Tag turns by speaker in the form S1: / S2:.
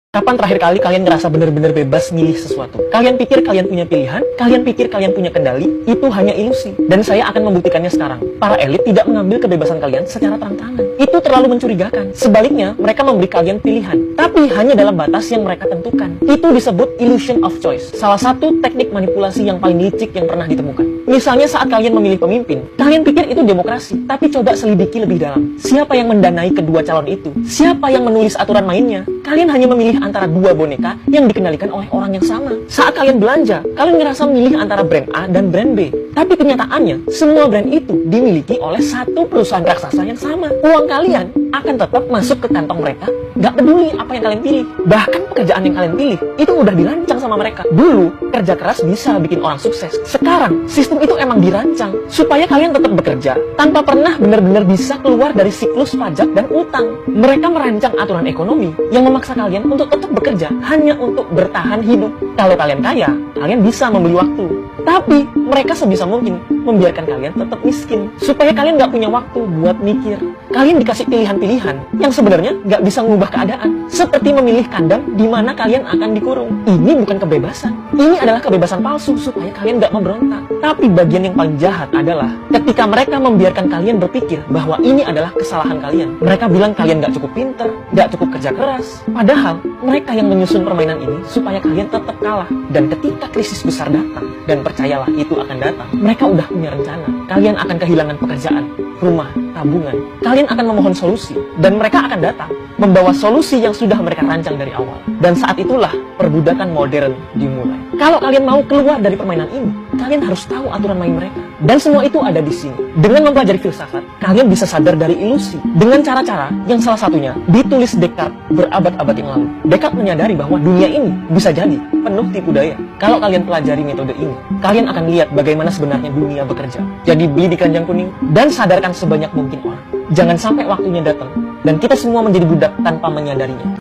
S1: Kapan terakhir kali kalian ngerasa bener-bener bebas milih sesuatu? Kalian pikir kalian punya pilihan? Kalian pikir kalian punya kendali? Itu hanya ilusi. Dan saya akan membuktikannya sekarang. Para elit tidak mengambil kebebasan kalian secara terang-terangan. Itu terlalu mencurigakan. Sebaliknya, mereka memberi kalian pilihan. Tapi hanya dalam batas yang mereka tentukan. Itu disebut illusion of choice. Salah satu teknik manipulasi yang paling licik yang pernah ditemukan. Misalnya saat kalian memilih pemimpin, kalian pikir itu demokrasi. Tapi coba selidiki lebih dalam. Siapa yang mendanai kedua calon itu? Siapa yang menulis aturan mainnya? Kalian hanya memilih antara dua boneka yang dikendalikan oleh orang yang sama. Saat kalian belanja, kalian ngerasa memilih antara brand A dan brand B. Tapi kenyataannya, semua brand itu dimiliki oleh satu perusahaan raksasa yang sama. Uang kalian akan tetap masuk ke kantong mereka, nggak peduli apa yang kalian pilih. Bahkan pekerjaan yang kalian pilih, itu udah dirancang sama mereka. Dulu, kerja keras bisa bikin orang sukses. Sekarang, sistem itu emang dirancang supaya kalian tetap bekerja tanpa pernah benar-benar bisa keluar dari siklus pajak dan utang. Mereka merancang aturan ekonomi yang memaksa kalian untuk tetap bekerja hanya untuk bertahan hidup. Kalau kalian kaya, kalian bisa membeli waktu. Tapi mereka sebisa mungkin membiarkan kalian tetap miskin supaya kalian nggak punya waktu buat mikir. Kalian dikasih pilihan-pilihan yang sebenarnya nggak bisa mengubah keadaan. Seperti memilih kandang di mana kalian akan dikurung. Ini bukan kebebasan. Ini adalah kebebasan palsu supaya kalian nggak memberontak. Tapi bagian yang paling jahat adalah ketika mereka membiarkan kalian berpikir bahwa ini adalah kesalahan kalian. Mereka bilang kalian nggak cukup pinter, nggak cukup kerja keras. Padahal mereka yang menyusun permainan ini supaya kalian tetap kalah. Dan ketika krisis besar datang, dan percayalah itu akan datang, mereka udah punya rencana. Kalian akan kehilangan pekerjaan, rumah, tabungan. Kalian akan memohon solusi, dan mereka akan datang membawa solusi yang sudah mereka rancang dari awal. Dan saat itulah perbudakan modern dimulai. Kalau kalian mau keluar dari permainan ini, kalian harus tahu aturan main mereka. Dan semua itu ada di sini. Dengan mempelajari filsafat, kalian bisa sadar dari ilusi. Dengan cara-cara yang salah satunya ditulis Descartes berabad-abad yang lalu. Descartes menyadari bahwa dunia ini bisa jadi penuh tipu daya. Kalau kalian pelajari metode ini, kalian akan lihat bagaimana sebenarnya dunia bekerja. Jadi beli di keranjang kuning dan sadarkan sebanyak mungkin orang. Jangan sampai waktunya datang dan kita semua menjadi budak tanpa menyadarinya.